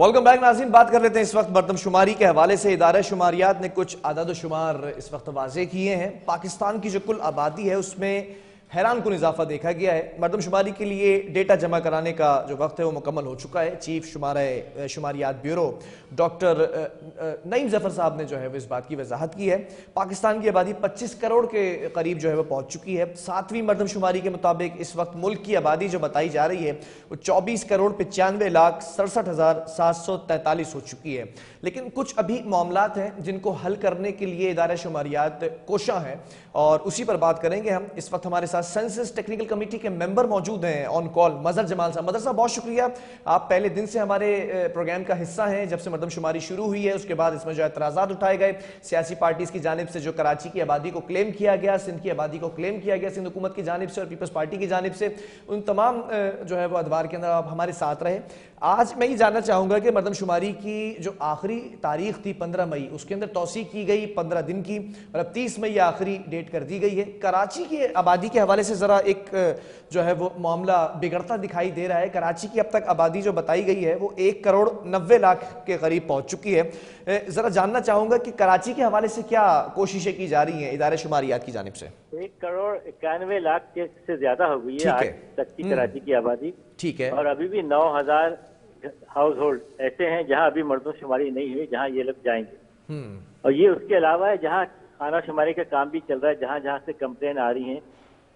Welcome back ناظرین، بات کر لیتے ہیں اس وقت مردم شماری کے حوالے سے۔ ادارہ شماریات نے کچھ اعداد و شمار اس وقت واضح کیے ہیں۔ پاکستان کی جو کل آبادی ہے اس میں حیران کن اضافہ دیکھا گیا ہے۔ مردم شماری کے لیے ڈیٹا جمع کرانے کا جو وقت ہے وہ مکمل ہو چکا ہے۔ چیف شماریات بیورو ڈاکٹر نعیم ظفر صاحب نے جو ہے وہ اس بات کی وضاحت کی ہے۔ پاکستان کی آبادی 25 کروڑ کے قریب جو ہے وہ پہنچ چکی ہے۔ 7ویں مردم شماری کے مطابق اس وقت ملک کی آبادی جو بتائی جا رہی ہے وہ 24 کروڑ 95 لاکھ 67,743 ہو چکی ہے۔ لیکن کچھ ابھی معاملات ہیں جن کو حل کرنے کے لیے ادارہ شماریات کوشاں ہے، اور اسی پر بات کریں گے ہم۔ اس وقت ہمارے ساتھ سینسس ٹیکنیکل کمیٹی کے ممبر موجود ہیں آن کال، مظہر جمال صاحب۔ مظہر صاحب بہت شکریہ، آپ پہلے دن سے ہمارے پروگرام کا حصہ ہیں جب سے مردم شماری شروع ہوئی ہے۔ اس کے بعد اس میں جو اعتراضات اٹھائے گئے سیاسی پارٹیز کی جانب سے، جو کراچی کی آبادی کو کلیم کیا گیا، سندھ کی آبادی کو کلیم کیا گیا سندھ حکومت کی جانب سے اور پیپلز پارٹی کی جانب سے، ان تمام جو ہے وہ ادوار کے اندر آپ ہمارے ساتھ رہے۔ آج میں یہ جاننا چاہوں گا کہ مردم شماری کی جو آخری تاریخ تھی 15 مئی، اس کے اندر توسیع کی گئی 15 دن کی، اور اب 30 مئی آخری ڈیٹ کر دی گئی ہے۔ کراچی کی آبادی کے حوالے سے ذرا ایک جو ہے وہ معاملہ بگڑتا دکھائی دے رہا ہے۔ کراچی کی اب تک آبادی جو بتائی گئی ہے وہ 1 کروڑ 90 لاکھ کے قریب پہنچ چکی ہے۔ ذرا جاننا چاہوں گا کہ کراچی کے حوالے سے کیا کوششیں کی جا رہی ہیں ادارہ شماریات کی جانب سے؟ 1 کروڑ 91 لاکھ سے زیادہ ہو گئی ہے آج تک کی کراچی کی آبادی۔ ٹھیک ہے، اور ابھی بھی 9,000 ہاؤس ہولڈ ایسے ہیں جہاں ابھی مردم شماری نہیں ہوئی، جہاں یہ لوگ جائیں گے۔ اور یہ اس کے علاوہ ہے جہاں خانہ شماری کا کام بھی چل رہا ہے، جہاں جہاں سے کمپلین آ رہی ہیں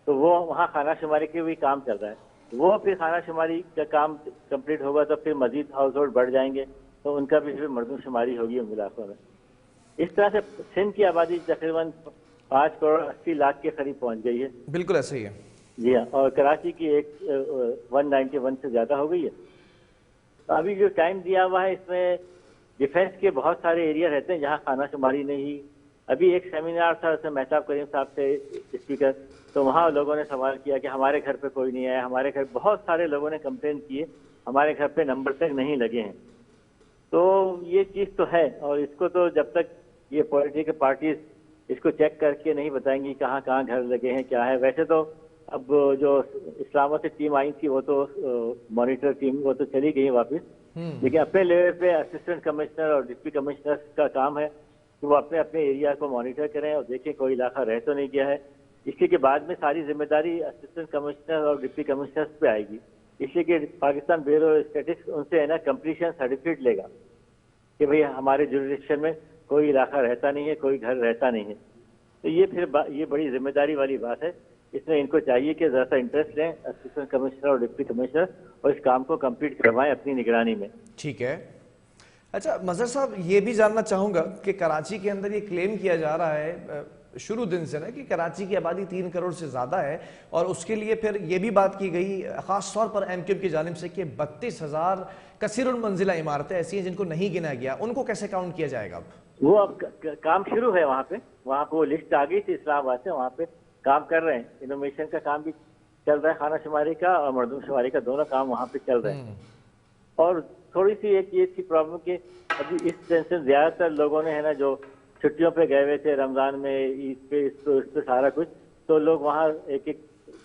تو وہ وہاں خانہ شماری کے بھی کام چل رہا ہے۔ وہ پھر خانہ شماری کا کام کمپلیٹ ہوگا تو پھر مزید ہاؤس ہولڈ بڑھ جائیں گے تو ان کا بھی پھر مردم شماری ہوگی ان علاقوں میں۔ اس طرح سے سندھ کی آبادی تقریباً 5 کروڑ 80 لاکھ کے قریب پہنچ گئی ہے۔ بالکل ایسا ہی ہے جی ہاں، اور کراچی کی 191 سے زیادہ ہو گئی ہے۔ ابھی جو ٹائم دیا ہوا ہے اس میں ڈیفینس کے بہت سارے ایریا رہتے ہیں جہاں خانہ شماری نہیں۔ ابھی ایک سیمینار تھا، اس میں مہتاب کریم صاحب تھے اسپیکر، تو وہاں لوگوں نے سوال کیا کہ ہمارے گھر پہ کوئی نہیں آیا، ہمارے گھر بہت سارے لوگوں نے کمپلین کیے ہمارے گھر پہ نمبر تک نہیں لگے ہیں۔ تو یہ چیز تو ہے، اور اس کو تو جب تک یہ پولیٹیکل پارٹیز اس کو چیک کر کے نہیں بتائیں گی کہاں کہاں گھر لگے ہیں کیا ہے۔ ویسے تو اب جو اسلامہ سے ٹیم آئی تھی وہ تو مانیٹر ٹیم وہ تو چلی گئی واپس، لیکن اپنے لیول پہ اسسٹنٹ کمشنر اور ڈپٹی کمشنر کا کام ہے کہ وہ اپنے اپنے ایریا کو مانیٹر کریں اور دیکھیں کوئی علاقہ رہ تو نہیں گیا ہے۔ اس لیے کہ بعد میں ساری ذمہ داری اسسٹنٹ کمشنر اور ڈپٹی کمشنر پہ آئے گی، اس لیے کہ پاکستان بیورو اسٹیٹسٹکس ان سے ہے نا کمپلیشن سرٹیفکیٹ لے گا کہ بھئی ہمارے جوریڈکشن میں کوئی علاقہ رہتا نہیں ہے، کوئی گھر رہتا نہیں ہے۔ تو یہ پھر یہ بڑی ذمہ داری والی بات ہے۔ اس میں ان کو چاہیے کہ ذرا سا انٹرسٹ لیں اسسٹنٹ کمشنر اور ڈپٹی کمشنر، اور اس کام کو کمپلیٹ کروائیں اپنی نگرانی میں۔ ٹھیک ہے۔ اچھا مظہر صاحب، یہ بھی جاننا چاہوں گا کہ کراچی کے اندر یہ کلیم کیا جا رہا ہے شروع دن سے نا کہ کراچی کی آبادی 3 کروڑ سے زیادہ ہے، اور اس کے لیے پھر یہ بھی بات کی گئی خاص طور پر ایم کیو کی جانب سے کہ 32,000 کثیر المنزلہ عمارتیں ایسی ہیں جن کو نہیں گنا گیا، ان کو کیسے کاؤنٹ کیا جائے گا؟ اب وہ اب کام شروع ہے وہاں پہ وہ لسٹ آ گئی تھی اسلام آباد سے، وہاں پہ کام کر رہے ہیں۔ انومیشن کا کام بھی چل رہا ہے، خانہ شماری کا اور مردم شماری کا، دونوں کام وہاں پہ چل رہے ہیں۔ اور تھوڑی سی ایک یہ تھی پرابلم کہ ابھی اس ٹینشن زیادہ تر لوگوں نے ہے نا جو چھٹیوں پہ گئے ہوئے تھے، رمضان میں، عید پہ، اس پہ سارا کچھ، تو لوگ وہاں ایک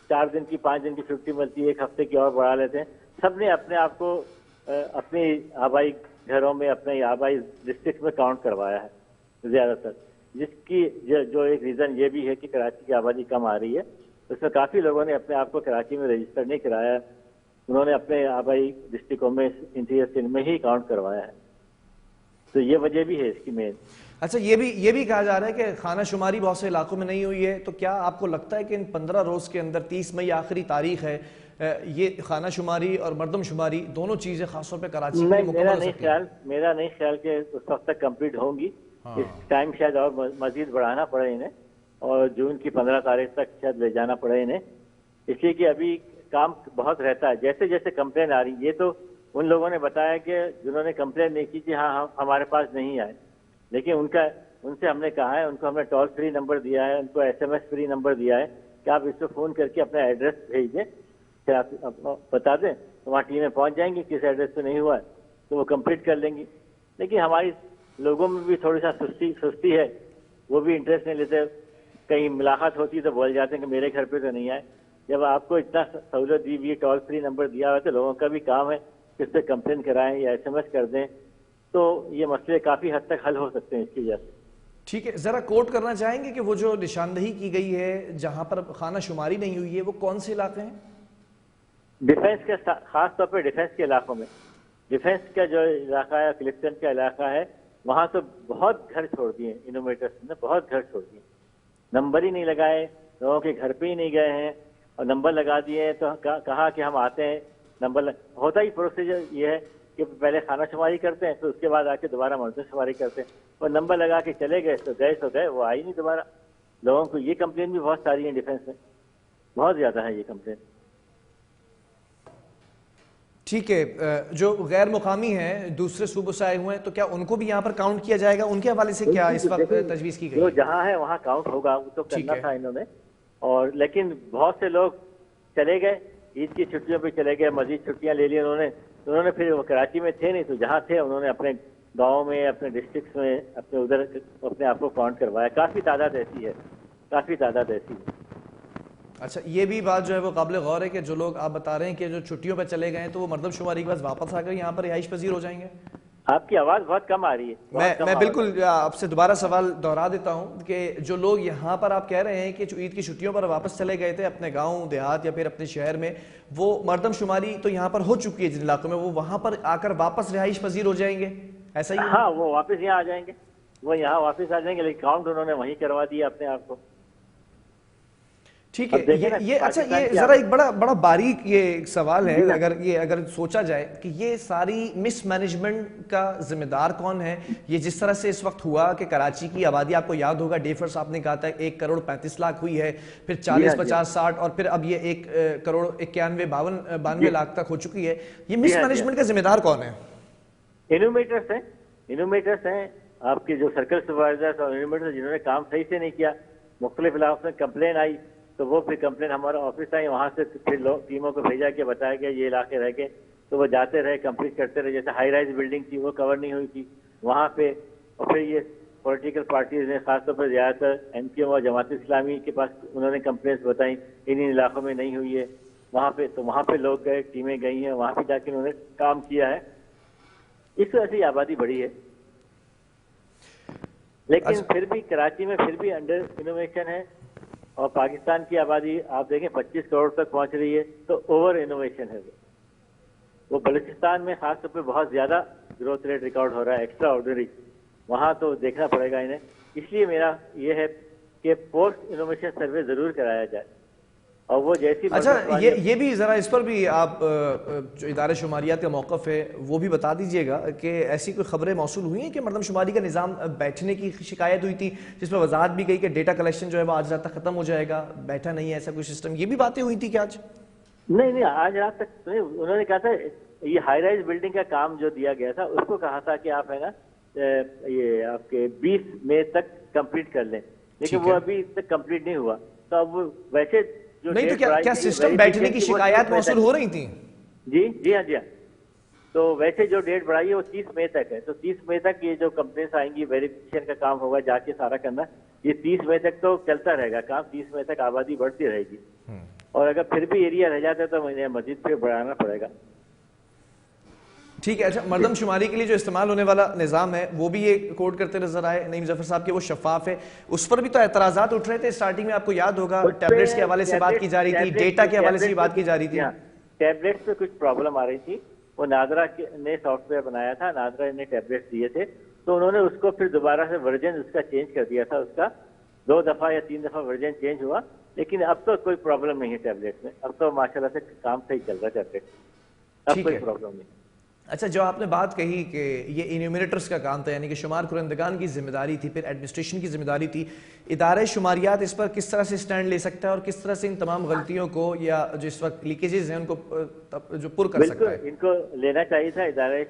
4 دن کی 5 دن کی چھٹی ملتی ہے، 1 ہفتے کی اور بڑھا لیتے ہیں۔ سب نے اپنے آپ کو اپنی آبائی گھروں میں، اپنے آبائی ڈسٹرکٹ میں کاؤنٹ کروایا ہے زیادہ تر، جس کی جو ایک ریزن یہ بھی ہے کہ کراچی کی آبادی کم آ رہی ہے۔ اس میں کافی لوگوں نے اپنے آپ کو کراچی میں رجسٹر نہیں کرایا، انہوں نے اپنے آبائی ڈسٹرکٹوں میں انٹیریئر سندھ میں ہی کاؤنٹ کروایا ہے، تو یہ وجہ بھی ہے اس کی مین۔ اچھا، یہ بھی کہا جا رہا ہے کہ خانہ شماری بہت سے علاقوں میں نہیں ہوئی ہے، تو کیا آپ کو لگتا ہے کہ ان 15 روز کے اندر 30 مئی آخری تاریخ ہے، یہ خانہ شماری اور مردم شماری دونوں چیزیں خاص طور پہ کراچی میں مکمل ہو سکتی ہیں؟ میرا نہیں خیال کہ اس وقت تک کمپلیٹ ہوں گی۔ اس ٹائم شاید اور مزید بڑھانا پڑے انہیں، اور جون کی 15 تاریخ تک شاید لے جانا پڑے انہیں، اس لیے کہ ابھی کام بہت رہتا ہے۔ جیسے جیسے کمپلین آ رہی، یہ تو ان لوگوں نے بتایا کہ جنہوں نے کمپلین نہیں کی کہ ہاں ہمارے پاس نہیں آئے، لیکن ان سے ہم نے کہا ہے، ان کو ہم نے ٹول فری نمبر دیا ہے، ان کو SMS فری نمبر دیا ہے کہ آپ اس پہ فون کر کے اپنا ایڈریس بھیج دیں، پھر آپ بتا دیں تو وہاں ٹیمیں پہنچ جائیں گی، کس ایڈریس پہ نہیں ہوا ہے تو وہ کمپلیٹ کر لیں گی۔ لیکن ہماری لوگوں میں بھی تھوڑی سا سستی ہے، وہ بھی انٹرسٹ نہیں لیتے، کہیں ملاقات ہوتی ہے تو بول جاتے ہیں کہ میرے گھر پہ تو نہیں آئے۔ جب آپ کو اتنا سہولت دی ہوئی، ٹول فری نمبر دیا ہوا ہے تو لوگوں کا بھی کام ہے اس پہ کمپلین کرائیں یا SMS کر دیں تو یہ مسئلے کافی حد تک حل ہو سکتے ہیں اس کی وجہ سے. ٹھیک ہے، ذرا کوٹ کرنا چاہیں گے کہ وہ جو نشاندہی کی گئی ہے جہاں پر خانہ شماری نہیں ہوئی ہے وہ کون سے علاقے ہیں؟ ڈیفینس کے خاص طور پہ ڈیفینس کے علاقوں میں. ڈیفینس کا جو علاقہ ہے کلکٹن کا علاقہ ہے وہاں تو بہت گھر چھوڑ دیے انوویٹرس نے, بہت گھر چھوڑ دیے, نمبر ہی نہیں لگائے, لوگوں کے گھر پہ ہی نہیں گئے ہیں اور نمبر لگا دیے تو کہا کہ ہم آتے ہیں. نمبر ہوتا ہی پروسیجر یہ ہے کہ پہلے خانہ شماری کرتے ہیں پھر اس کے بعد آ کے دوبارہ مردم شماری کرتے ہیں, اور نمبر لگا کے چلے گئے تو گئے وہ آئی نہیں دوبارہ. لوگوں کو یہ کمپلین بھی بہت ساری ہیں ڈیفینس میں, بہت زیادہ ہے یہ کمپلین. ٹھیک ہے, جو غیر مقامی ہیں دوسرے صوبوں سے آئے ہوئے ہیں تو کیا ان کو بھی یہاں پر کاؤنٹ کیا جائے گا؟ ان کے حوالے سے کیا اس وقت تجویز کی گئی جو ہے؟ جہاں ہے وہاں کاؤنٹ ہوگا, وہ تو کرنا تھا انہوں نے, اور لیکن بہت سے لوگ چلے گئے عید کی چھٹیوں پہ چلے گئے, مزید چھٹیاں لے لی انہوں نے پھر وہ کراچی میں تھے نہیں تو جہاں تھے انہوں نے اپنے گاؤں میں, اپنے ڈسٹرکٹس میں, اپنے ادھر اپنے آپ کو کاؤنٹ کروایا. کافی تعداد ایسی ہے, کافی تعداد ایسی ہے. اچھا, یہ بھی بات جو ہے وہ قابل غور ہے کہ جو لوگ آپ بتا رہے ہیں کہ جو چھٹیوں پہ چلے گئے ہیں تو وہ مردم شماری کے بعد واپس آ کر یہاں پر رہائش پذیر ہو جائیں گے؟ آپ کی آواز بہت کم آ رہی ہے. میں بالکل آپ سے دوبارہ سوال دہرا دیتا ہوں کہ جو لوگ یہاں پر آپ کہہ رہے ہیں کہ جو عید کی چھٹیوں پر واپس چلے گئے تھے اپنے گاؤں دیہات یا پھر اپنے شہر میں, وہ مردم شماری تو یہاں پر ہو چکی ہے جن علاقوں میں, وہ وہاں پر آ کر واپس رہائش پذیر ہو جائیں گے, ایسا ہی؟ ہاں, وہ واپس یہاں آ جائیں گے, وہ یہاں واپس آ جائیں گے, لیکن کاؤنٹ انہوں نے وہیں کروا دیا اپنے آپ کو. ٹھیک ہے, یہ اچھا, یہ ذرا ایک بڑا باریک یہ سوال ہے, اگر سوچا جائے کہ یہ ساری مس مینجمنٹ کا ذمہ دار کون ہے؟ یہ جس طرح سے اس وقت ہوا کہ کراچی کی آبادی آپ کو یاد ہوگا ڈیفرس آپ نے کہا تھا 1,35,00,000 ہوئی ہے, پھر 40, 50, 60 اور پھر اب یہ 1,91,92 لاکھ تک ہو چکی ہے. یہ مس مینجمنٹ کا ذمہ دار کون ہے؟ انوویٹرس ہیں آپ کے جو سرکل سپروائزر اور انوویٹرس جنہوں نے کام صحیح سے نہیں کیا. مختلف علاقوں میں کمپلین آئی تو وہ پھر کمپلین ہمارا آفس آئی, وہاں سے پھر ٹیموں کو بھیجا کے بتایا گیا یہ علاقے رہ گئے تو وہ جاتے رہے, کمپلیٹ کرتے رہے. جیسے ہائی رائز بلڈنگ تھی وہ کور نہیں ہوئی تھی وہاں پہ, اور پھر یہ پولیٹیکل پارٹیز نے خاص طور پر زیادہ تر NPM اور جماعت اسلامی کے پاس انہوں نے کمپلینس بتائیں ان علاقوں میں نہیں ہوئی ہے وہاں پہ, تو وہاں پہ لوگ گئے, ٹیمیں گئی ہیں وہاں پہ جا کے انہوں نے کام کیا ہے. اس وجہ سے آبادی بڑھی ہے, لیکن پھر بھی کراچی میں پھر بھی انڈر انوویشن ہے, اور پاکستان کی آبادی آپ دیکھیں 25 کروڑ تک پہنچ رہی ہے تو اوور انوویشن ہے. وہ بلوچستان میں خاص طور پہ بہت زیادہ گروتھ ریٹ ریکارڈ ہو رہا ہے, ایکسٹرا آرڈنری. وہاں تو دیکھنا پڑے گا انہیں. اس لیے میرا یہ ہے کہ پوسٹ انوویشن سروے ضرور کرایا جائے, اور وہ جیسی اچھا یہ بھی ذرا اس پر بھی آپ جو ادارہ شماریات کا موقف ہے وہ بھی بتا دیجئے گا کہ ایسی کوئی خبریں موصول ہوئی ہیں کہ مردم شماری کا نظام بیٹھنے کی شکایت ہوئی تھی جس میں وضاحت بھی گئی کہ ڈیٹا کلیکشن جو ہے وہ آج رات تک ختم ہو جائے گا, بیٹھا نہیں ہے ایسا کوئی سسٹم, یہ بھی باتیں ہوئی تھی کیا آج؟ نہیں, آج رات تک انہوں نے کہا تھا یہ ہائی رائز بلڈنگ کا کام جو دیا گیا تھا اس کو کہا تھا کہ آپ ہے نا یہ آپ کے 20 مئی تک کمپلیٹ کر لیں, لیکن وہ ابھی تک کمپلیٹ نہیں ہوا. تو اب ویسے نہیں تو کیا سسٹم بیٹھنے کی شکایات موصول ہو رہی تھیں؟ جی ہاں. تو ویسے جو ڈیٹ بڑھائی ہے وہ 30 مئی تک ہے, تو 30 مئی تک یہ جو کمپلینس آئیں گی ویریفیکیشن کا کام ہوگا, جا کے سارا کرنا, یہ 30 مئی تک تو چلتا رہے گا کام. 30 مئی تک آبادی بڑھتی رہے گی, اور اگر پھر بھی ایریا رہ جاتا ہے تو مجھے مزید پھر بڑھانا پڑے گا. ٹھیک ہے. اچھا, مردم شماری کے لیے جو استعمال ہونے والا نظام ہے وہ بھی یہ کوڈ کرتے نظر آئے نعیم ظفر صاحب کہ وہ شفاف ہے, اس پر بھی تو اعتراضات اٹھ رہے تھے اسٹارٹنگ میں, آپ کو یاد ہوگا ٹیبلٹس کے حوالے سے بات کی جا رہی تھی, ڈیٹا کے حوالے سے بھی بات کی جا رہی تھی. ٹیبلٹس پہ کچھ پرابلم آ رہی تھی, وہ نادرا نے سافٹ ویئر بنایا تھا, نادرا نے ٹیبلٹس دیے تھے, تو انہوں نے اس کو پھر دوبارہ سے ورژن اس کا چینج کر دیا تھا. اس کا 2 دفعہ یا 3 دفعہ ورژن چینج ہوا, لیکن اب تو کوئی پرابلم نہیں ہے ٹیبلٹس میں, اب تو ماشاءاللہ سے کام صحیح چل رہا ہے ٹیبلٹس, اب کوئی پرابلم نہیں. اچھا, جو آپ نے بات کہی کہ یہ انیومریٹرز کا کام تھا, یعنی کہ شمار کنندگان کی ذمہ داری تھی, پھر ایڈمنسٹریشن کی ذمہ داری تھی, ادارہ شماریات اس پر کس طرح سے سٹینڈ لے سکتا ہے اور کس طرح سے ان تمام غلطیوں کو یا جو اس وقت لیکیجز ہیں ان کو جو پر کر سکتا ہے؟ بالکل ان کو لینا چاہیے تھا ادارہ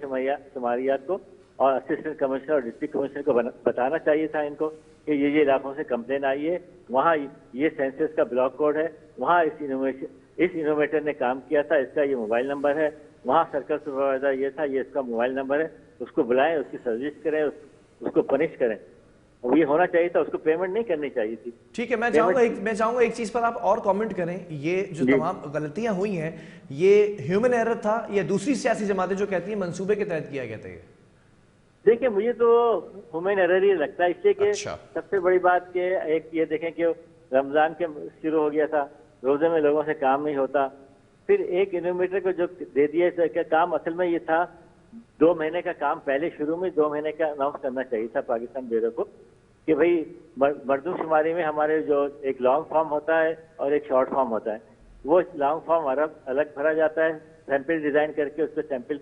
شماریات کو, اور اسسٹنٹ کمشنر اور ڈسٹرکٹ کمشنر کو بتانا چاہیے تھا ان کو کہ یہ علاقوں سے کمپلین آئی ہے, وہاں یہ سینسس کا بلاک کوڈ ہے, وہاں اس انوویٹر نے کام کیا تھا, اس کا یہ موبائل نمبر ہے, وہاں سرکل سپروائزر یہ تھا, یہ اس کا موبائل نمبر ہے, اس کو بلائیں, اس کی سروس کریں, اس کو پنش کریں. وہ یہ ہونا چاہیے تھا, اس کو پیمنٹ نہیں کرنی چاہیے تھی. ٹھیک ہے, میں چاہوں گا ایک چیز پر آپ اور کامنٹ کریں. یہ جو تمام غلطیاں ہوئی ہیں یہ ہیومن ایرر تھا یا دوسری سیاسی جماعتیں جو کہتی ہیں منصوبے کے تحت کیا گیا تھا؟ یہ دیکھیں مجھے تو ہیومن ایرر ہی لگتا ہے, اس لیے کہ اچھا. سب سے بڑی بات کہ ایک یہ دیکھیں کہ رمضان کے شروع ہو گیا تھا, روزے میں لوگوں سے کام نہیں ہوتا, پھر ایک انویٹر کو جو دے دیا کہ کام اصل میں یہ تھا 2 مہینے کا کام, پہلے شروع میں 2 مہینے کا اناؤنس کرنا چاہیے تھا پاکستان بیورو کو کہ بھئی مردم شماری میں ہمارے جو ایک لانگ فارم ہوتا ہے اور ایک شارٹ فارم ہوتا ہے, وہ لانگ فارم الگ بھرا جاتا ہے, سیمپل ڈیزائن کر کے اس کو سیمپل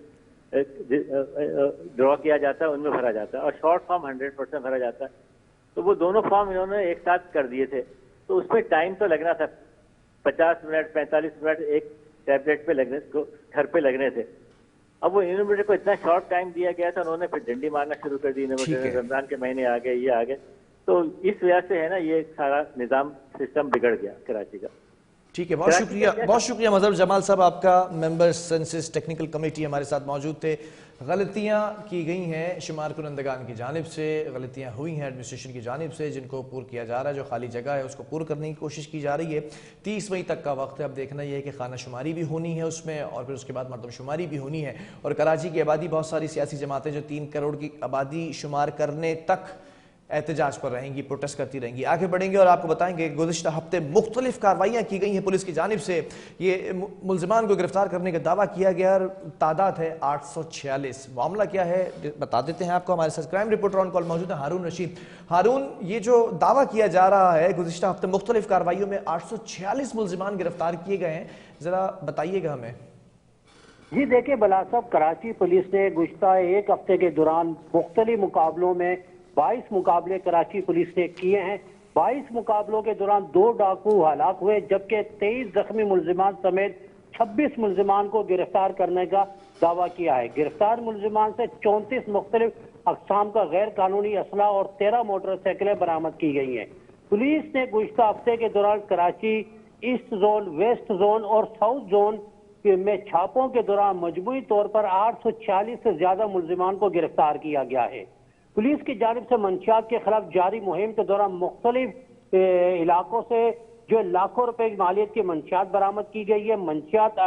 ڈرا کیا جاتا ہے, ان میں بھرا جاتا ہے, اور شارٹ فارم 100% بھرا جاتا ہے. تو وہ دونوں فارم انہوں نے ایک ساتھ کر دیے تھے, تو اس میں ٹائم تو لگنا تھا, 50 منٹ 45 منٹ ایک ٹیبلٹ پہ گھر پہ لگنے تھے. اب وہ انویٹر کو اتنا شارٹ ٹائم دیا گیا تھا, انہوں نے پھر ڈنڈی مارنا شروع کر دی انویٹر, رمضان کے مہینے آ گئے, یہ آ گئے, تو اس وجہ سے ہے نا یہ سارا نظام سسٹم بگڑ گیا کراچی کا. ٹھیک ہے, بہت شکریہ مظہر جمال صاحب, آپ کا ممبر سینسس ٹیکنیکل کمیٹی ہمارے ساتھ موجود تھے. غلطیاں کی گئی ہیں شمار کنندگان کی جانب سے, غلطیاں ہوئی ہیں ایڈمنسٹریشن کی جانب سے, جن کو پور کیا جا رہا ہے, جو خالی جگہ ہے اس کو پور کرنے کی کوشش کی جا رہی ہے. 30 مئی تک کا وقت ہے, اب دیکھنا یہ ہے کہ خانہ شماری بھی ہونی ہے اس میں, اور پھر اس کے بعد مردم شماری بھی ہونی ہے. اور کراچی کی آبادی, بہت ساری سیاسی جماعتیں جو 3 کروڑ کی آبادی شمار کرنے تک احتجاج پر رہیں گی, پروٹیسٹ کرتی رہیں گی. آگے بڑھیں گے اور آپ کو بتائیں گے گزشتہ ہفتے مختلف کارروائیاں کی گئی ہیں پولیس کی جانب سے. یہ ملزمان کو گرفتار کرنے کا دعویٰ کیا گیا, تعداد ہے 846. معاملہ کیا ہے بتا دیتے ہیں آپ کو. ہمارے ساتھ کرائم رپورٹر آن کال موجود ہیں ہارون رشید. ہارون, یہ جو دعویٰ کیا جا رہا ہے گزشتہ ہفتے مختلف کارروائیوں میں 846 ملزمان گرفتار کیے گئے ہیں, ذرا بتائیے گا ہمیں. جی دیکھیں بلا صاحب, کراچی پولیس نے گزشتہ ایک ہفتے کے دوران مختلف مقابلوں میں 22 مقابلے کراچی پولیس نے کیے ہیں. 22 مقابلوں کے دوران 2 ڈاکو ہلاک ہوئے, جبکہ 23 زخمی ملزمان سمیت 26 ملزمان کو گرفتار کرنے کا دعویٰ کیا ہے. گرفتار ملزمان سے 34 مختلف اقسام کا غیر قانونی اسلحہ اور 13 موٹر سائیکلیں برآمد کی گئی ہیں. پولیس نے گزشتہ ہفتے کے دوران Karachi east zone, west zone اور ساؤتھ زون میں چھاپوں کے دوران مجموعی طور پر 846 سے زیادہ ملزمان کو گرفتار کیا گیا ہے. پولیس کی جانب سے منشیات کے خلاف جاری مہم کے دوران مختلف علاقوں سے جو لاکھوں روپے کی مالیت کی منشیات برآمد کی گئی ہے. منشیات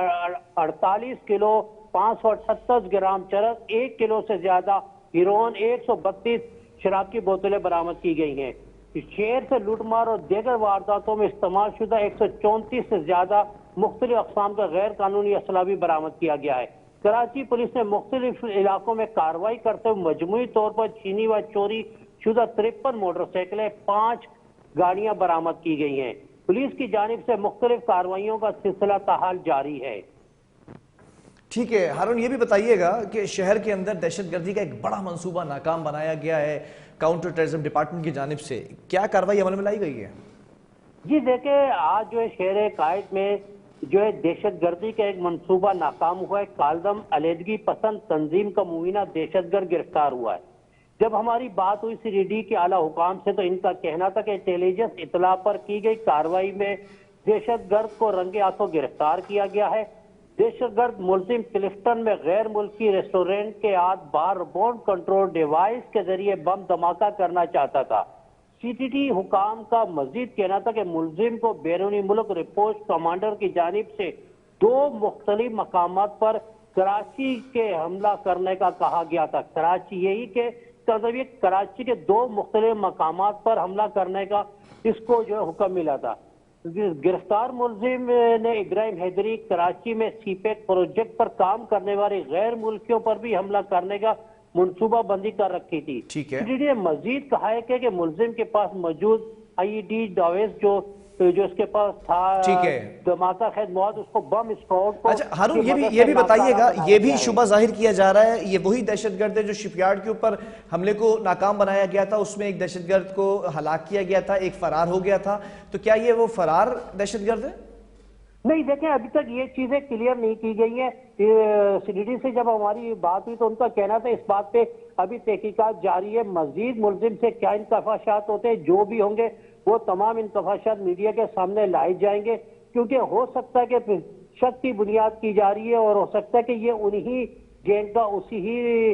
48 کلو 578 گرام چرس, 1 کلو سے زیادہ ہیروئن, 132 شراب کی بوتلیں برآمد کی گئی ہیں. شہر سے لوٹ مار اور دیگر وارداتوں میں استعمال شدہ 134 سے زیادہ مختلف اقسام کا غیر قانونی اسلحہ بھی برآمد کیا گیا ہے. کراچی پولیس نے مختلف علاقوں میں کارروائی کرتے ہوئے مجموعی طور پر چھینی و چوری شدہ 53 موٹر سائیکلیں, 5 گاڑیاں برآمد کی گئی ہیں. پولیس کی جانب سے مختلف کارروائیوں کا سلسلہ تاحال جاری ہے. ٹھیک ہے ہارون, یہ بھی بتائیے گا کہ شہر کے اندر دہشت گردی کا ایک بڑا منصوبہ ناکام بنایا گیا ہے کاؤنٹر ٹیررزم ڈپارٹمنٹ کی جانب سے, کیا کارروائی عمل میں لائی گئی ہے؟ جی دیکھیں, آج جو ہے شہر قائد میں جو ہے دہشت گردی کا ایک منصوبہ ناکام ہوا ہے. کالدم علیحدگی پسند تنظیم کا مبینہ دہشت گرد گرفتار ہوا ہے. جب ہماری بات ہوئی CRD کے اعلیٰ حکام سے تو ان کا کہنا تھا کہ انٹیلیجنس اطلاع پر کی گئی کارروائی میں دہشت گرد کو رنگے ہاتھوں گرفتار کیا گیا ہے. دہشت گرد ملزم کلفٹن میں غیر ملکی ریسٹورنٹ کے ہاتھ بار ریموٹ کنٹرول ڈیوائس کے ذریعے بم دھماکہ کرنا چاہتا تھا. CTT حکام کا مزید کہنا تھا کہ ملزم کو بیرونی ملک رپورٹ کمانڈر کی جانب سے 2 مختلف مقامات پر کراچی کے حملہ کرنے کا کہا گیا تھا. کراچی کے 2 مختلف مقامات پر حملہ کرنے کا اس کو جو ہے حکم ملا تھا. گرفتار ملزم نے ابراہیم حیدری کراچی میں سی پیک پروجیکٹ پر کام کرنے والے غیر ملکیوں پر بھی حملہ کرنے کا منصوبہ بندی کر رکھی تھی. CTT نے مزید کہا ہے کہ ملزم کے پاس موجود IED ڈیوائس جو اس کے پاس تھا دھماکہ خیز مواد, اس کو بم اسکواڈ کو. اچھا ہارون, یہ بھی بتائیے گا, یہ بھی شبہ ظاہر کیا جا رہا ہے یہ وہی دہشت گرد ہے جو شپ یارڈ کے اوپر حملے کو ناکام بنایا گیا تھا, اس میں ایک دہشت گرد کو ہلاک کیا گیا تھا, ایک فرار ہو گیا تھا, تو کیا یہ وہ فرار دہشت گرد ہے؟ نہیں دیکھیں, ابھی تک یہ چیزیں کلیئر نہیں کی گئی ہیں. CDD سے جب ہماری بات ہوئی تو ان کا کہنا تھا اس بات پہ ابھی تحقیقات جاری ہے. مزید ملزم سے کیا انکشافات ہوتے ہیں, جو بھی ہوں گے وہ تمام انکشافات میڈیا کے سامنے لائے جائیں گے, کیونکہ ہو سکتا ہے کہ شک کی بنیاد کی جا رہی ہے اور ہو سکتا ہے کہ یہ انہی گینگ کا اسی ہی